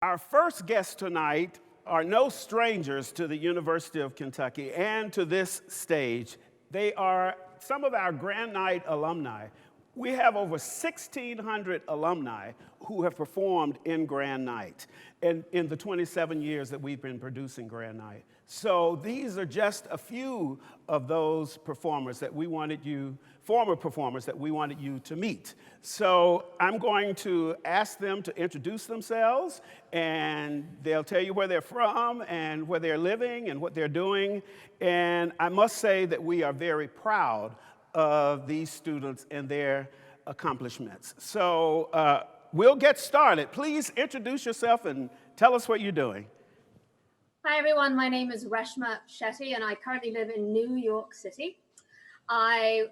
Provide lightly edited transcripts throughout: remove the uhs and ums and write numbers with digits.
Our first guests tonight are no strangers to the University of Kentucky and to this stage. They are some of our Grand Night alumni. We have over 1,600 alumni who have performed in Grand Night in the 27 years that we've been producing Grand Night. So these are just a few of those performers that we wanted you, former performers that we wanted you to meet. So I'm going to ask them to introduce themselves, and they'll tell you where they're from and where they're living and what they're doing. And I must say that we are very proud of these students and their accomplishments. So we'll get started. Please introduce yourself and tell us what you're doing. Hi everyone, my name is Reshma Shetty and I currently live in New York City. I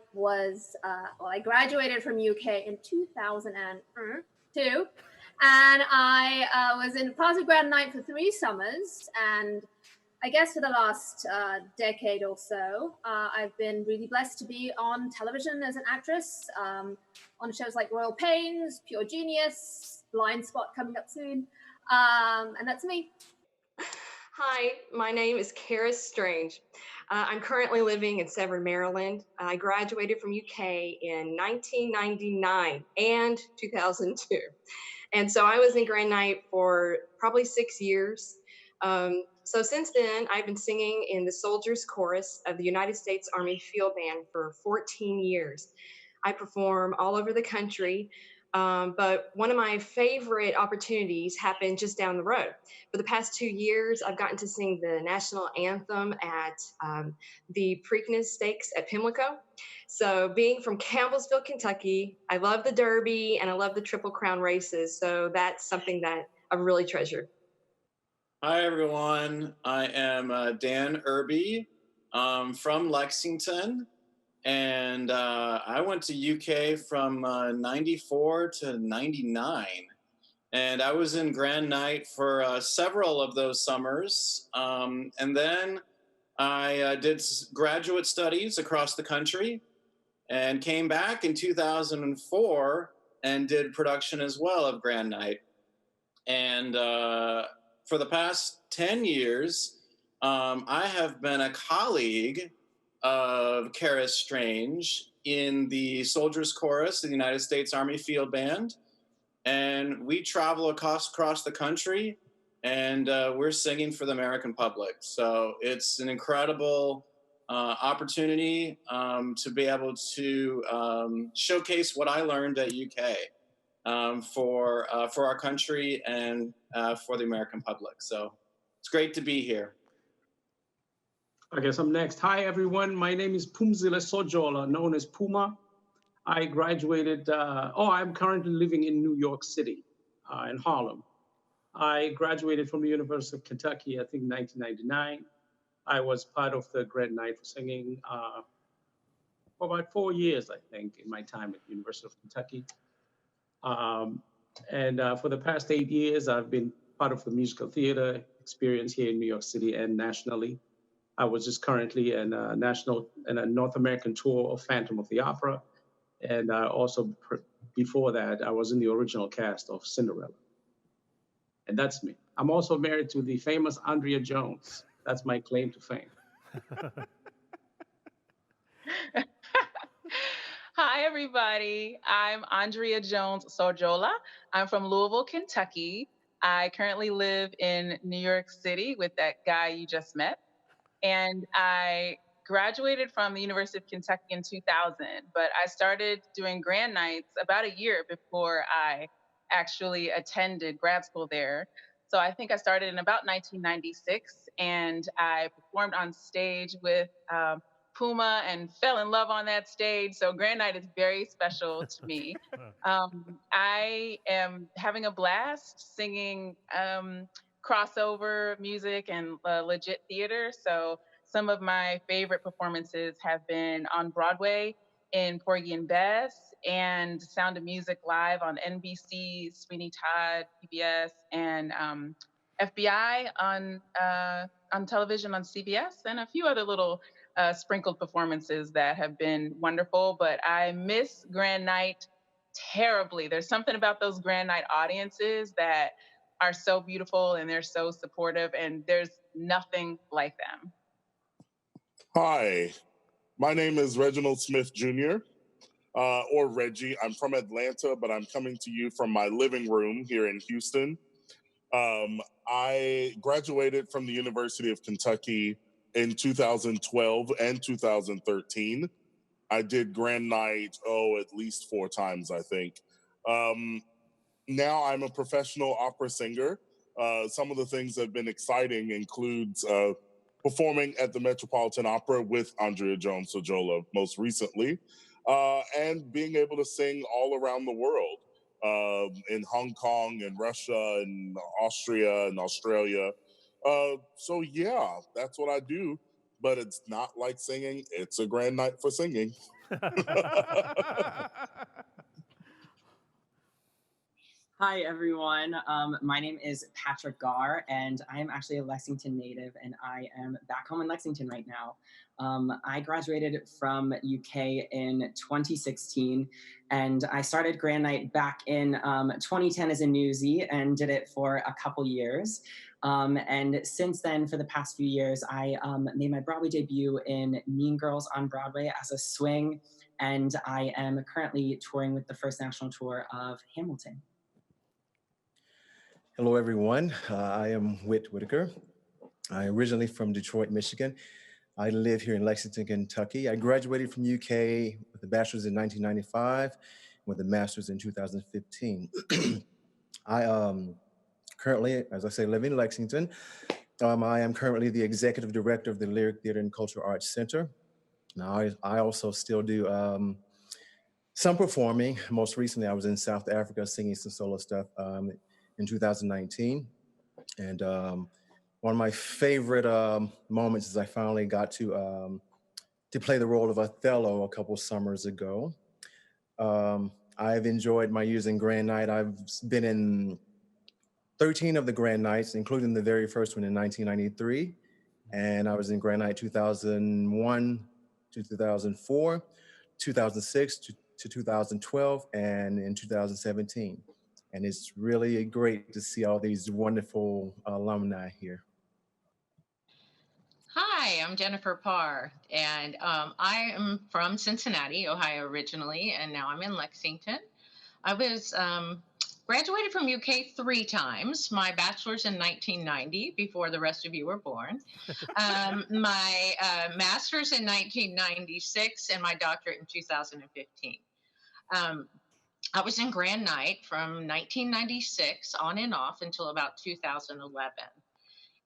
graduated from UK in 2002 and I was in part of Grand Night for 3 summers, and I guess for the last decade or so, I've been really blessed to be on television as an actress, on shows like Royal Pains, Pure Genius, Blind Spot coming up soon, and that's me. Hi, my name is Kara Strange. I'm currently living in Severn, Maryland. I graduated from UK in 1999 and 2002. And so I was in Grand Night for probably 6 years. So since then, I've been singing in the Soldiers Chorus of the United States Army Field Band for 14 years. I perform all over the country. But one of my favorite opportunities happened just down the road. For the past 2 years, I've gotten to sing the national anthem at the Preakness Stakes at Pimlico. So being from Campbellsville, Kentucky, I love the Derby and I love the Triple Crown races. So that's something that I really treasure. Hi, everyone. I am Dan Irby from Lexington. And I went to UK from 94 to 99. And I was in Grand Night for several of those summers. And then I did graduate studies across the country and came back in 2004 and did production as well of Grand Night. And for the past 10 years, I have been a colleague of Kara Strange in the Soldiers Chorus of the United States Army Field Band. And we travel across the country, and we're singing for the American public. So it's an incredible opportunity to be able to showcase what I learned at UK for our country and for the American public. So it's great to be here. I guess I'm next. Hi, everyone. My name is Poomzile Sojola, known as Puma. I graduated, I'm currently living in New York City, in Harlem. I graduated from the University of Kentucky, I think 1999. I was part of the Grand Night for singing for about 4 years, I think, in my time at the University of Kentucky. And for the past 8 years, I've been part of the musical theater experience here in New York City and nationally. I was just currently in a North American tour of Phantom of the Opera. And also before that, I was in the original cast of Cinderella. And that's me. I'm also married to the famous Andrea Jones. That's my claim to fame. Hi, everybody. I'm Andrea Jones Sojoula. I'm from Louisville, Kentucky. I currently live in New York City with that guy you just met. And I graduated from the University of Kentucky in 2000, but I started doing Grand Nights about a year before I actually attended grad school there. So I think I started in about 1996, and I performed on stage with Puma and fell in love on that stage. So Grand Night is very special to me. I am having a blast singing crossover music and legit theater. So some of my favorite performances have been on Broadway in Porgy and Bess and Sound of Music live on NBC, Sweeney Todd, PBS, and FBI on television on CBS, and a few other little sprinkled performances that have been wonderful. But I miss Grand Night terribly. There's something about those Grand Night audiences that are so beautiful and they're so supportive, and there's nothing like them. Hi, my name is Reginald Smith Jr., or Reggie. I'm from Atlanta, but I'm coming to you from my living room here in Houston. I graduated from the University of Kentucky in 2012 and 2013. I did Grand Night, at least 4 times, I think. Now I'm a professional opera singer. Some of the things that have been exciting includes performing at the Metropolitan Opera with Andrea Jones Sojoula most recently, and being able to sing all around the world, in Hong Kong and Russia and Austria and Australia. So yeah, that's what I do, but it's not like singing. It's a grand night for singing. Hi, everyone. My name is Patrick Garr, and I am actually a Lexington native, and I am back home in Lexington right now. I graduated from UK in 2016, and I started Grand Night back in 2010 as a newsie and did it for a couple years. And since then, for the past few years, I made my Broadway debut in Mean Girls on Broadway as a swing, and I am currently touring with the first national tour of Hamilton. Hello, everyone. I am Whit Whitaker. I'm originally from Detroit, Michigan. I live here in Lexington, Kentucky. I graduated from UK with a bachelor's in 1995, with a master's in 2015. I currently, as I say, live in Lexington. I am currently the executive director of the Lyric Theater and Cultural Arts Center. Now, I also still do some performing. Most recently, I was in South Africa singing some solo stuff in 2019. And one of my favorite moments is I finally got to play the role of Othello a couple summers ago. I've enjoyed my years in Grand Night. I've been in 13 of the Grand Nights, including the very first one in 1993. And I was in Grand Night 2001 to 2004, 2006 to 2012, and in 2017. And it's really great to see all these wonderful alumni here. Hi, I'm Jennifer Parr, and I am from Cincinnati, Ohio originally, and now I'm in Lexington. I was graduated from UK 3 times, my bachelor's in 1990, before the rest of you were born, my master's in 1996, and my doctorate in 2015. I was in Grand Night from 1996 on and off until about 2011.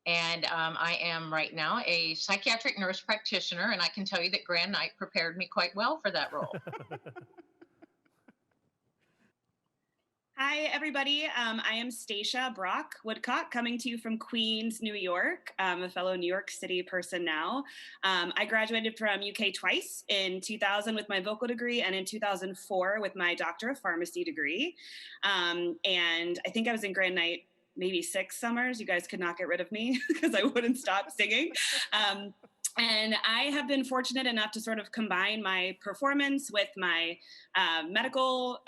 And I am right now a psychiatric nurse practitioner, and I can tell you that Grand Night prepared me quite well for that role. Hi, everybody. I am Stacia Brock Woodcock, coming to you from Queens, New York. I'm a fellow New York City person now. I graduated from UK twice, in 2000 with my vocal degree and in 2004 with my Doctor of Pharmacy degree. And I think I was in Grand Night maybe 6 summers. You guys could not get rid of me because I wouldn't stop singing. And I have been fortunate enough to sort of combine my performance with my medical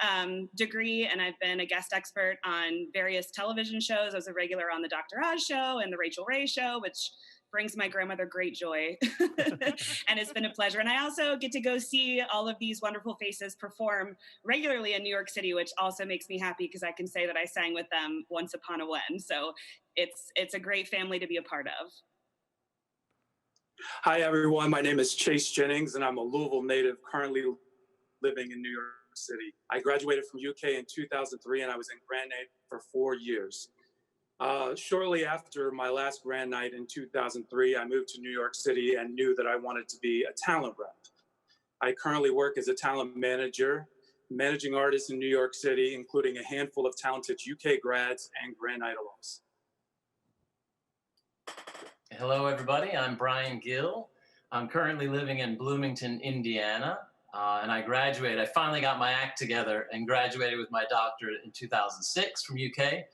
degree, and I've been a guest expert on various television shows. I was a regular on the Dr. Oz show and the Rachel Ray show, which brings my grandmother great joy. And it's been a pleasure. And I also get to go see all of these wonderful faces perform regularly in New York City, which also makes me happy because I can say that I sang with them once upon a when. So it's a great family to be a part of. Hi, everyone. My name is Chase Jennings, and I'm a Louisville native currently living in New York City. I graduated from UK in 2003, and I was in Grand Night for 4 years. Shortly after my last Grand Night in 2003, I moved to New York City and knew that I wanted to be a talent rep. I currently work as a talent manager, managing artists in New York City, including a handful of talented UK grads and Grand Night alums. Hello, everybody. I'm Brian Gill. I'm currently living in Bloomington, Indiana, and I finally got my act together and graduated with my doctorate in 2006 from UK.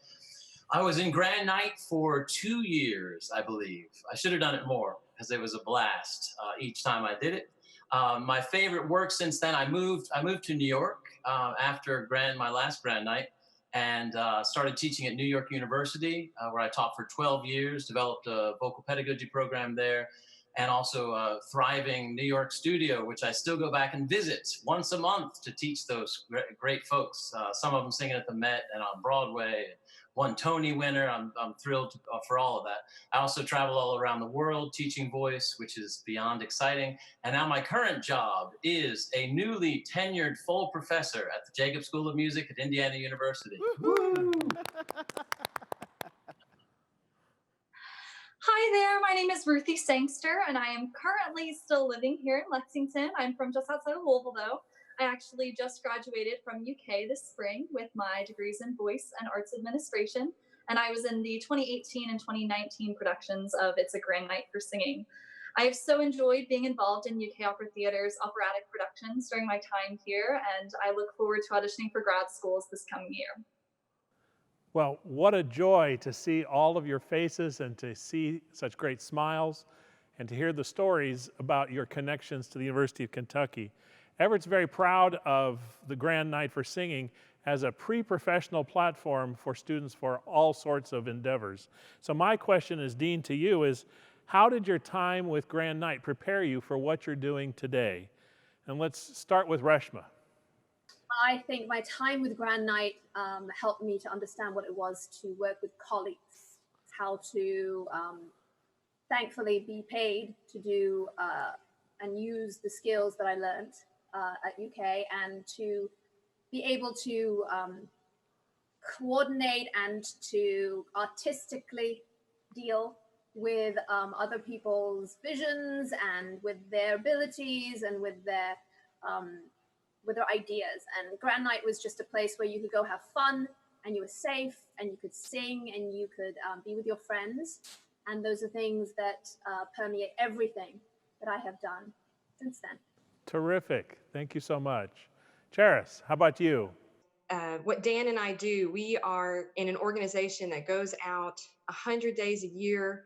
I was in Grand Night for 2 years, I believe. I should have done it more because it was a blast each time I did it. My favorite work since then, I moved to New York after my last Grand Night, and started teaching at New York University, where I taught for 12 years, developed a vocal pedagogy program there, and also a thriving New York studio, which I still go back and visit once a month to teach those great folks. Some of them singing at the Met and on Broadway. One Tony winner. I'm thrilled for all of that. I also travel all around the world teaching voice, which is beyond exciting. And now my current job is a newly tenured full professor at the Jacob School of Music at Indiana University. Woo-hoo. Hi there, my name is Ruthie Sangster, and I am currently still living here in Lexington. I'm from just outside of Louisville, though. I actually just graduated from UK this spring with my degrees in voice and arts administration, and I was in the 2018 and 2019 productions of It's a Grand Night for Singing. I have so enjoyed being involved in UK Opera Theatre's operatic productions during my time here, and I look forward to auditioning for grad schools this coming year. Well, what a joy to see all of your faces and to see such great smiles and to hear the stories about your connections to the University of Kentucky. Everett's very proud of the Grand Night for Singing as a pre-professional platform for students for all sorts of endeavors. So my question is, Dean, to you is, how did your time with Grand Night prepare you for what you're doing today? And let's start with Reshma. I think my time with Grand Night helped me to understand what it was to work with colleagues, how to thankfully be paid to do and use the skills that I learned at UK, and to be able to coordinate and to artistically deal with other people's visions and with their abilities and with their ideas. And Grand Night was just a place where you could go have fun, and you were safe, and you could sing, and you could be with your friends. And those are things that permeate everything that I have done since then. Terrific. Thank you so much. Charis, how about you? What Dan and I do, we are in an organization that goes out 100 days a year,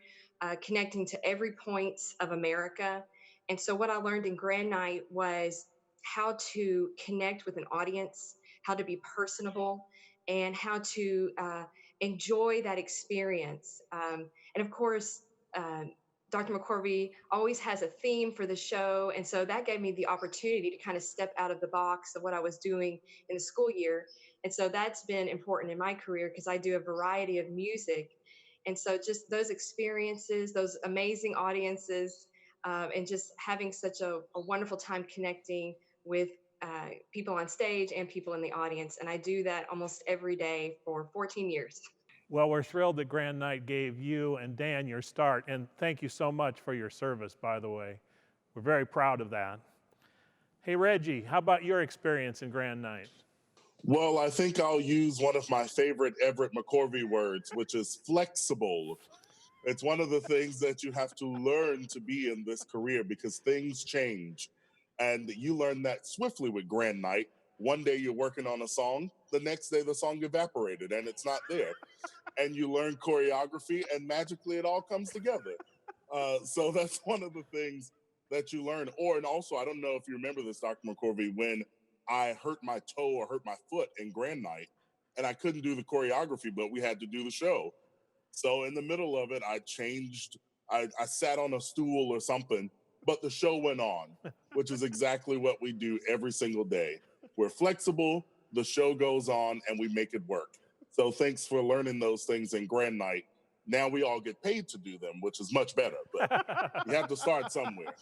connecting to every point of America. And so what I learned in Grand Night was how to connect with an audience, how to be personable, and how to enjoy that experience. And of course, Dr. McCorvey always has a theme for the show. And so that gave me the opportunity to kind of step out of the box of what I was doing in the school year. And so that's been important in my career because I do a variety of music. And so just those experiences, those amazing audiences, and just having such a wonderful time connecting with people on stage and people in the audience. And I do that almost every day for 14 years. Well, we're thrilled that Grand Night gave you and Dan your start, and thank you so much for your service, by the way. We're very proud of that. Hey, Reggie, how about your experience in Grand Night? Well, I think I'll use one of my favorite Everett McCorvey words, which is flexible. It's one of the things that you have to learn to be in this career because things change. And you learn that swiftly with Grand Night. One day you're working on a song, the next day the song evaporated and it's not there. And you learn choreography and magically it all comes together. So that's one of the things that you learn. And also, I don't know if you remember this, Dr. McCorvey, when I hurt my toe or hurt my foot in Grand Night and I couldn't do the choreography, but we had to do the show. So in the middle of it, I changed, I sat on a stool or something, but the show went on, which is exactly what we do every single day. We're flexible, the show goes on, and we make it work. So thanks for learning those things in Grand Night. Now we all get paid to do them, which is much better, but you have to start somewhere.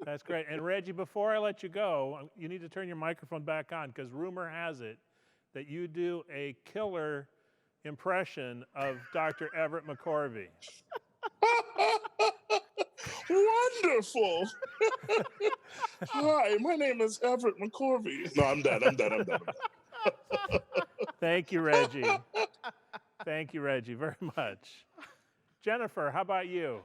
That's great. And Reggie, before I let you go, you need to turn your microphone back on because rumor has it that you do a killer impression of Dr. Everett McCorvey. Wonderful. Hi, my name is Everett McCorvey. No, I'm done. Thank you, Reggie. Thank you, Reggie, very much. Jennifer, how about you?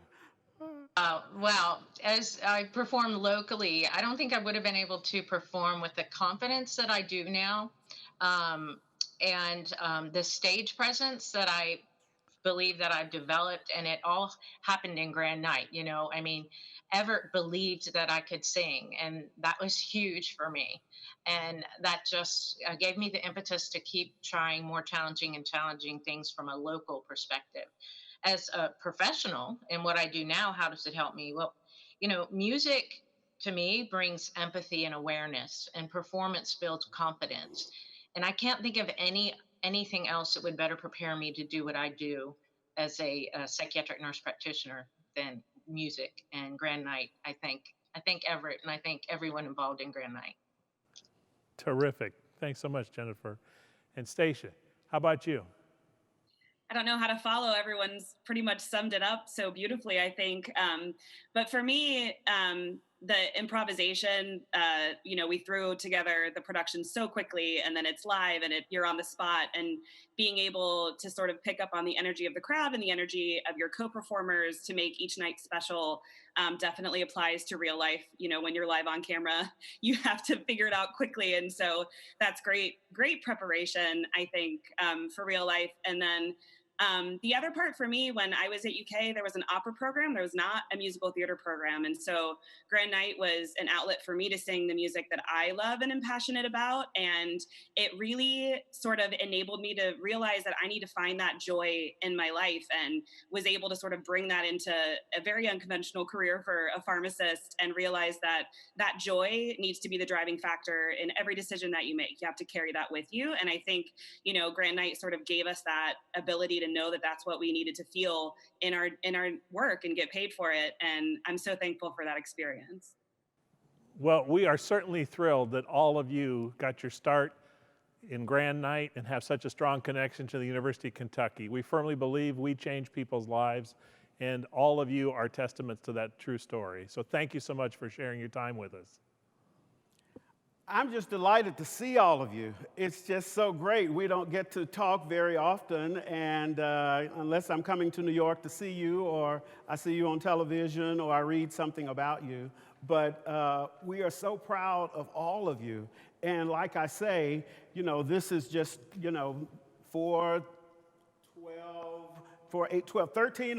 Well, as I perform locally, I don't think I would have been able to perform with the confidence that I do now. And the stage presence that I believe that I've developed, and it all happened in Grand Night. You know, I mean, Everett believed that I could sing, and that was huge for me. And that just gave me the impetus to keep trying more challenging and challenging things from a local perspective. As a professional in what I do now, how does it help me? Well, you know, music to me brings empathy and awareness, and performance builds confidence. And I can't think of anything else that would better prepare me to do what I do as a psychiatric nurse practitioner than music and Grand Night. I thank Everett, and I thank everyone involved in Grand Night. Terrific. Thanks so much, Jennifer. And Stacia, how about you? I don't know how to follow. Everyone's pretty much summed it up so beautifully, I think. But for me, the improvisation, you know, we threw together the production so quickly, and then it's live, and you're on the spot, and being able to sort of pick up on the energy of the crowd and the energy of your co-performers to make each night special definitely applies to real life. You know, when you're live on camera, you have to figure it out quickly. And so that's great preparation, I think, for real life. And then the other part for me, when I was at UK, there was an opera program. There was not a musical theater program. And so Grand Night was an outlet for me to sing the music that I love and am passionate about. And it really sort of enabled me to realize that I need to find that joy in my life, and was able to sort of bring that into a very unconventional career for a pharmacist, and realize that that joy needs to be the driving factor in every decision that you make. You have to carry that with you. And I think, you know, Grand Night sort of gave us that ability to know that that's what we needed to feel in our work and get paid for it. And I'm so thankful for that experience. Well, we are certainly thrilled that all of you got your start in Grand Night and have such a strong connection to the University of Kentucky. We firmly believe we change people's lives, and all of you are testaments to that true story. So thank you so much for sharing your time with us. I'm just delighted to see all of you. It's just so great. We don't get to talk very often, and unless I'm coming to New York to see you, or I see you on television, or I read something about you. But we are so proud of all of you. And like I say, you know, this is just, you know, 13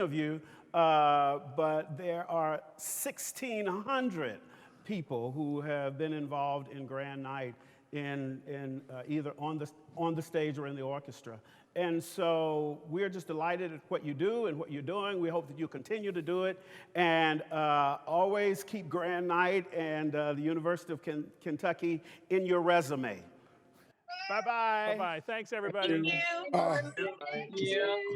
of you, but there are 1,600 people who have been involved in Grand Night in either on the stage or in the orchestra. And so we're just delighted at what you do and what you're doing. We hope that you continue to do it, and always keep Grand Night and the University of Kentucky in your resume. Bye-bye. Bye-bye. Thanks, everybody. Thank you. Thank you.